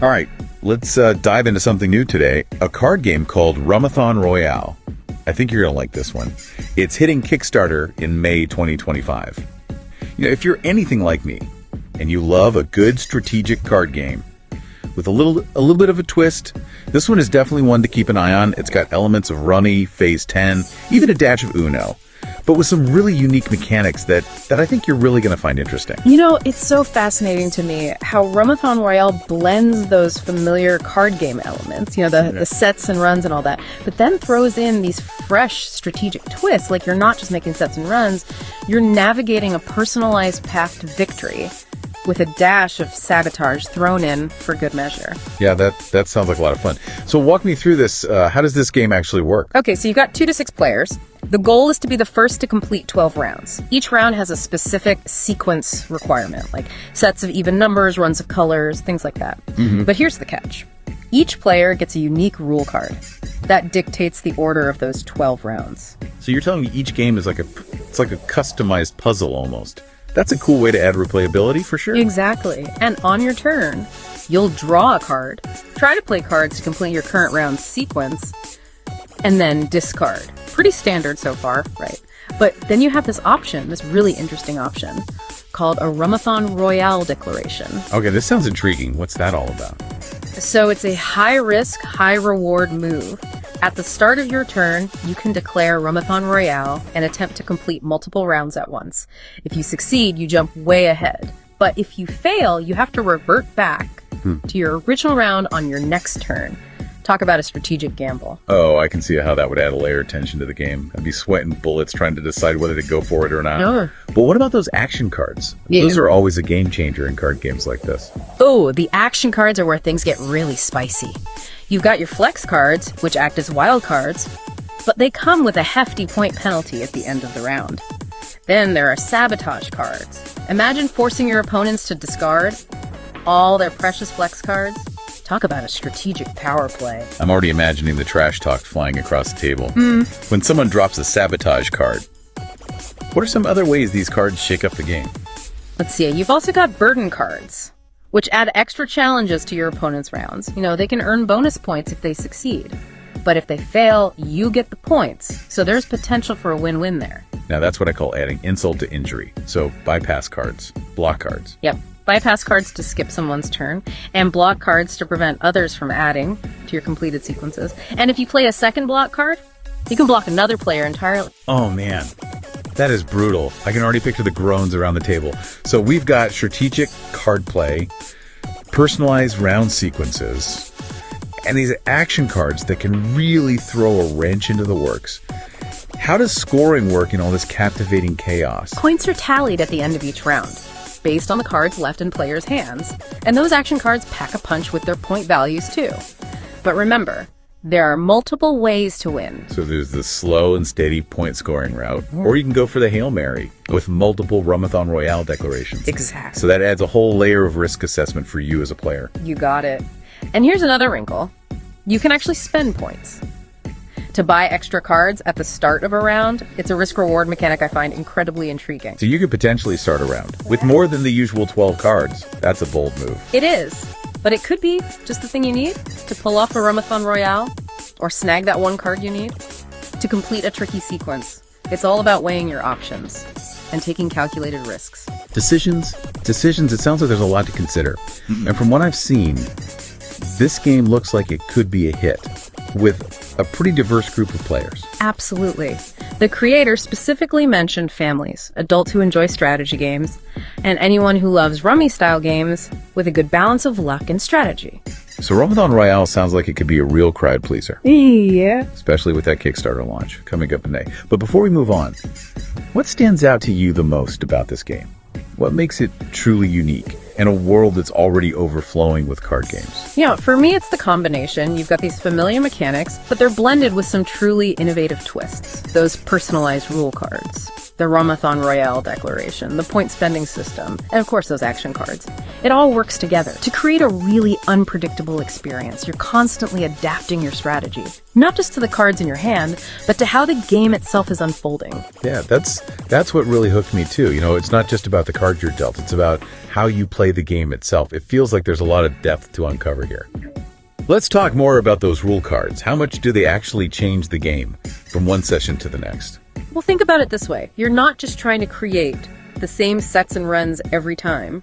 All right, let's dive into something new today, a card game called Rummathon Royale. I think you're going to like this one. It's hitting Kickstarter in May 2025. You know, if you're anything like me and you love a good strategic card game with a little bit of a twist, this one is definitely one to keep an eye on. It's got elements of Rummy, Phase 10, even a dash of Uno, but with some really unique mechanics that I think you're really going to find interesting. You know, it's so fascinating to me how Rummathon Royale blends those familiar card game elements, you know, the sets and runs and all that, but then throws in these fresh strategic twists. Like, you're not just making sets and runs, you're navigating a personalized path to victory with a dash of sabotage thrown in for good measure. Yeah, that sounds like a lot of fun. So walk me through this. How does this game actually work? Okay, so you've got 2 to 6 players. The goal is to be the first to complete 12 rounds. Each round has a specific sequence requirement, like sets of even numbers, runs of colors, things like that. But here's the catch. Each player gets a unique rule card that dictates the order of those 12 rounds. So you're telling me each game is like a customized puzzle almost. That's a cool way to add replayability for sure. Exactly. And on your turn, you'll draw a card, try to play cards to complete your current round sequence, and then discard. Pretty standard so far, right? But then you have this option, this really interesting option, called a Rummathon Royale declaration. Okay, this sounds intriguing. What's that all about? So it's a high-risk, high-reward move. At the start of your turn, you can declare Rummathon Royale and attempt to complete multiple rounds at once. If you succeed, you jump way ahead. But if you fail, you have to revert back to your original round on your next turn. Talk about a strategic gamble. Oh, I can see how that would add a layer of tension to the game. I'd be sweating bullets trying to decide whether to go for it or not. Sure. But what about those action cards? Yeah. Those are always a game changer in card games like this. Oh, the action cards are where things get really spicy. You've got your flex cards, which act as wild cards, but they come with a hefty point penalty at the end of the round. Then there are sabotage cards. Imagine forcing your opponents to discard all their precious flex cards. Talk about a strategic power play. I'm already imagining the trash talk flying across the table. When someone drops a sabotage card, what are some other ways these cards shake up the game? Let's see, you've also got burden cards, which add extra challenges to your opponent's rounds. You know, they can earn bonus points if they succeed. But if they fail, you get the points. So there's potential for a win-win there. Now that's what I call adding insult to injury. So bypass cards, block cards. Yep. Bypass cards to skip someone's turn, and block cards to prevent others from adding to your completed sequences. And if you play a second block card, you can block another player entirely. Oh man, that is brutal. I can already picture the groans around the table. So we've got strategic card play, personalized round sequences, and these action cards that can really throw a wrench into the works. How does scoring work in all this captivating chaos? Points are tallied at the end of each round, based on the cards left in players' hands. And those action cards pack a punch with their point values too. But remember, there are multiple ways to win. So there's the slow and steady point scoring route, or you can go for the Hail Mary with multiple Rummathon Royale declarations. Exactly. So that adds a whole layer of risk assessment for you as a player. You got it. And here's another wrinkle. You can actually spend points to buy extra cards at the start of a round. It's a risk-reward mechanic I find incredibly intriguing. So you could potentially start a round with more than the usual 12 cards. That's a bold move. It is, but it could be just the thing you need to pull off a Rummathon Royale or snag that one card you need to complete a tricky sequence. It's all about weighing your options and taking calculated risks. Decisions, it sounds like there's a lot to consider. And from what I've seen, this game looks like it could be a hit with a pretty diverse group of players. Absolutely. The creator specifically mentioned families, adults who enjoy strategy games, and anyone who loves rummy-style games with a good balance of luck and strategy. So Rummathon Royale sounds like it could be a real crowd pleaser. Yeah. Especially with that Kickstarter launch coming up in May. But before we move on, what stands out to you the most about this game? What makes it truly unique in a world that's already overflowing with card games? Yeah, for me, it's the combination. You've got these familiar mechanics, but they're blended with some truly innovative twists. Those personalized rule cards, the Rummathon Royale declaration, the point spending system, and of course those action cards. It all works together to create a really unpredictable experience. You're constantly adapting your strategy, not just to the cards in your hand, but to how the game itself is unfolding. Yeah, that's what really hooked me too. You know, it's not just about the cards you're dealt, it's about how you play the game itself. It feels like there's a lot of depth to uncover here. Let's talk more about those rule cards. How much do they actually change the game from one session to the next? Well, think about it this way. You're not just trying to create the same sets and runs every time.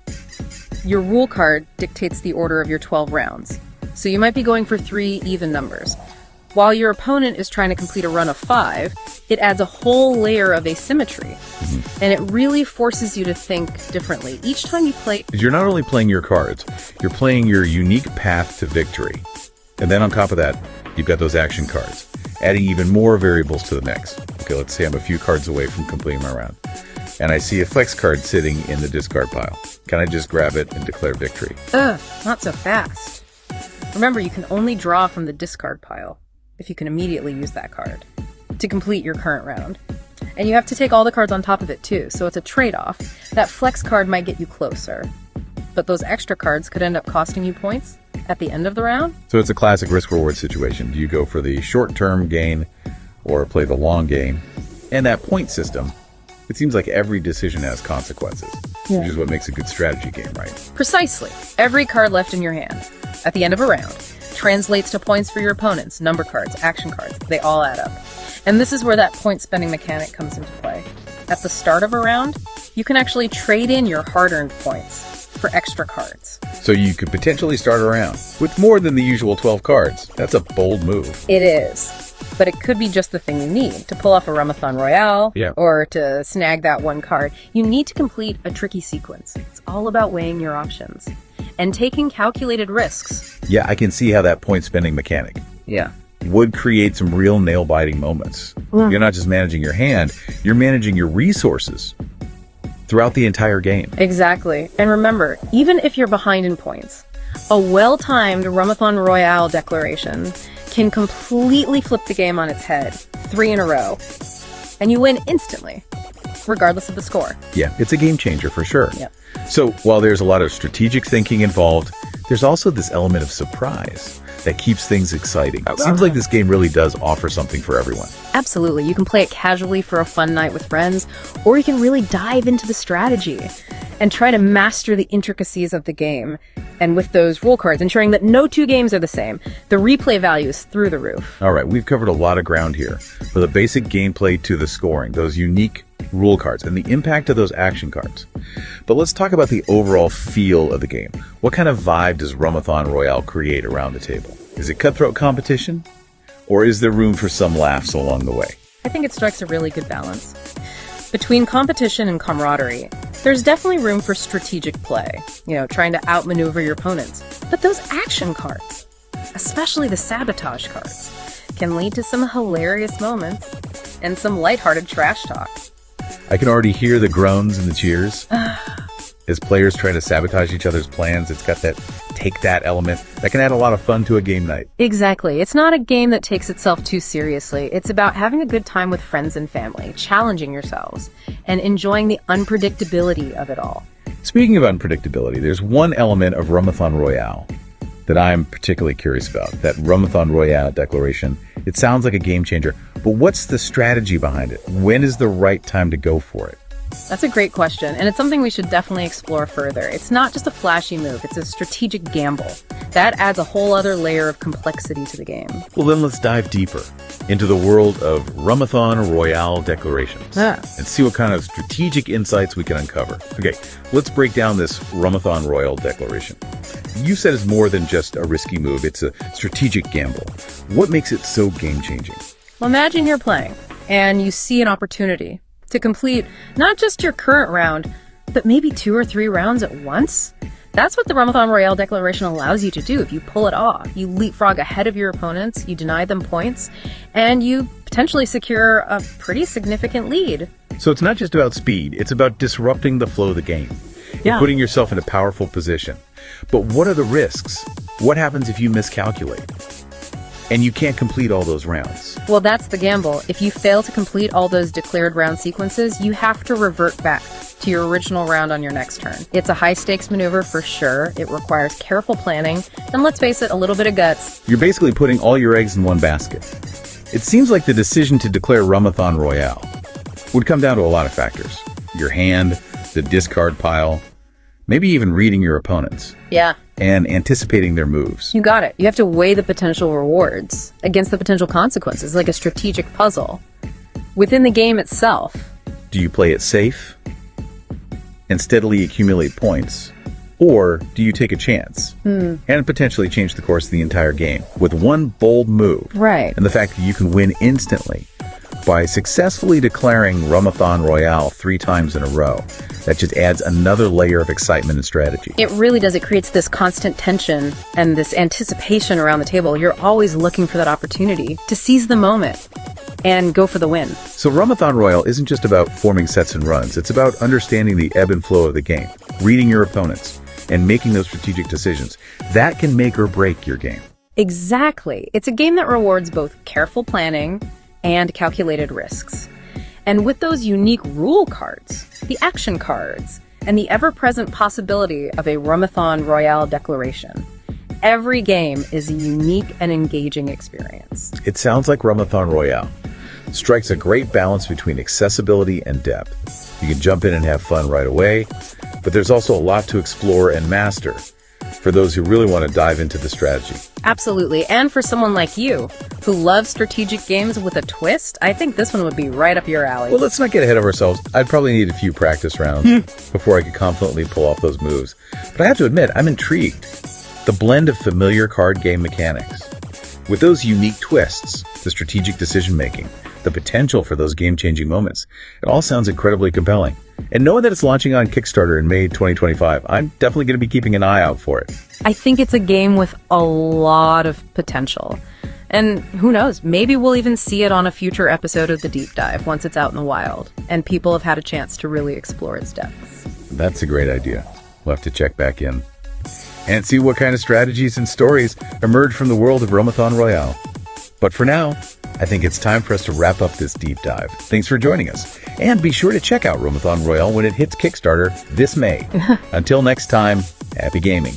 Your rule card dictates the order of your 12 rounds. So you might be going for 3 even numbers. While your opponent is trying to complete a run of 5, it adds a whole layer of asymmetry. And it really forces you to think differently. Each time you play... You're not only playing your cards, you're playing your unique path to victory. And then on top of that, you've got those action cards, adding even more variables to the mix. Okay, let's say I'm a few cards away from completing my round, and I see a flex card sitting in the discard pile. Can I just grab it and declare victory? Not so fast. Remember, you can only draw from the discard pile if you can immediately use that card to complete your current round. And you have to take all the cards on top of it too, so it's a trade-off. That flex card might get you closer, but those extra cards could end up costing you points at the end of the round. So it's a classic risk-reward situation. Do you go for the short-term gain or play the long game? And that point system, it seems like every decision has consequences, which is what makes a good strategy game, right? Precisely. Every card left in your hand at the end of a round translates to points for your opponents, number cards, action cards. They all add up. And this is where that point spending mechanic comes into play. At the start of a round, you can actually trade in your hard-earned points for extra cards. So you could potentially start a round with more than the usual 12 cards. That's a bold move. It is. But it could be just the thing you need to pull off a Rummathon Royale or to snag that one card. You need to complete a tricky sequence. It's all about weighing your options and taking calculated risks. Yeah, I can see how that point spending mechanic would create some real nail-biting moments. You're not just managing your hand, you're managing your resources throughout the entire game. Exactly. And remember, even if you're behind in points, a well-timed Rummathon Royale declaration can completely flip the game on its head 3 in a row, and you win instantly, regardless of the score. Yeah, it's a game changer for sure. Yep. So while there's a lot of strategic thinking involved, there's also this element of surprise that keeps things exciting. It seems like this game really does offer something for everyone. Absolutely. You can play it casually for a fun night with friends, or you can really dive into the strategy and try to master the intricacies of the game. And with those rule cards, ensuring that no 2 games are the same. The replay value is through the roof. All right, we've covered a lot of ground here. From the basic gameplay to the scoring, those unique rule cards, and the impact of those action cards. But let's talk about the overall feel of the game. What kind of vibe does Rummathon Royale create around the table? Is it cutthroat competition? Or is there room for some laughs along the way? I think it strikes a really good balance. Between competition and camaraderie, there's definitely room for strategic play, trying to outmaneuver your opponents. But those action cards, especially the sabotage cards, can lead to some hilarious moments and some lighthearted trash talk. I can already hear the groans and the cheers as players try to sabotage each other's plans. It's got that take that element that can add a lot of fun to a game night. Exactly. It's not a game that takes itself too seriously. It's about having a good time with friends and family, challenging yourselves, and enjoying the unpredictability of it all. Speaking of unpredictability, there's one element of Rummathon Royale that I'm particularly curious about, that Rummathon Royale declaration. It sounds like a game changer, but what's the strategy behind it? When is the right time to go for it? That's a great question, and it's something we should definitely explore further. It's not just a flashy move, it's a strategic gamble. That adds a whole other layer of complexity to the game. Well, then let's dive deeper into the world of Rummathon Royale declarations and see what kind of strategic insights we can uncover. Okay, let's break down this Rummathon Royale declaration. You said it's more than just a risky move, it's a strategic gamble. What makes it so game-changing? Well, imagine you're playing, and you see an opportunity to complete not just your current round, but maybe 2 or 3 rounds at once. That's what the Rummathon Royale declaration allows you to do. If you pull it off, you leapfrog ahead of your opponents, you deny them points, and you potentially secure a pretty significant lead. So it's not just about speed, it's about disrupting the flow of the game. You're putting yourself in a powerful position. But what are the risks? What happens if you miscalculate and you can't complete all those rounds? Well, that's the gamble. If you fail to complete all those declared round sequences, you have to revert back to your original round on your next turn. It's a high-stakes maneuver for sure. It requires careful planning, and let's face it, a little bit of guts. You're basically putting all your eggs in one basket. It seems like the decision to declare Rummathon Royale would come down to a lot of factors. Your hand, the discard pile, Maybe even reading your opponents Yeah, and anticipating their moves. you got it. You have to weigh the potential rewards against the potential consequences, like a strategic puzzle. Within the game itself, Do you play it safe and steadily accumulate points? Or do you take a chance and potentially change the course of the entire game with one bold move? Right. And the fact that you can win instantly by successfully declaring Rummathon Royale 3 times in a row. That just adds another layer of excitement and strategy. It really does. It creates this constant tension and this anticipation around the table. You're always looking for that opportunity to seize the moment and go for the win. So Rummathon Royale isn't just about forming sets and runs. It's about understanding the ebb and flow of the game, reading your opponents, and making those strategic decisions. That can make or break your game. Exactly. It's a game that rewards both careful planning and calculated risks. And with those unique rule cards, the action cards, and the ever-present possibility of a Rummathon Royale declaration, every game is a unique and engaging experience. It sounds like Rummathon Royale strikes a great balance between accessibility and depth. You can jump in and have fun right away, but there's also a lot to explore and master for those who really want to dive into the strategy. Absolutely. And for someone like you, who loves strategic games with a twist, I think this one would be right up your alley. Well, let's not get ahead of ourselves. I'd probably need a few practice rounds before I could confidently pull off those moves. But I have to admit, I'm intrigued. The blend of familiar card game mechanics with those unique twists, the strategic decision-making, the potential for those game-changing moments, it all sounds incredibly compelling. And knowing that it's launching on Kickstarter in May 2025, I'm definitely going to be keeping an eye out for it. I think it's a game with a lot of potential. And who knows, maybe we'll even see it on a future episode of The Deep Dive once it's out in the wild and people have had a chance to really explore its depths. That's a great idea. We'll have to check back in and see what kind of strategies and stories emerge from the world of Rummathon Royale. But for now, I think it's time for us to wrap up this deep dive. Thanks for joining us. And be sure to check out Rummathon Royale when it hits Kickstarter this May. Until next time, happy gaming.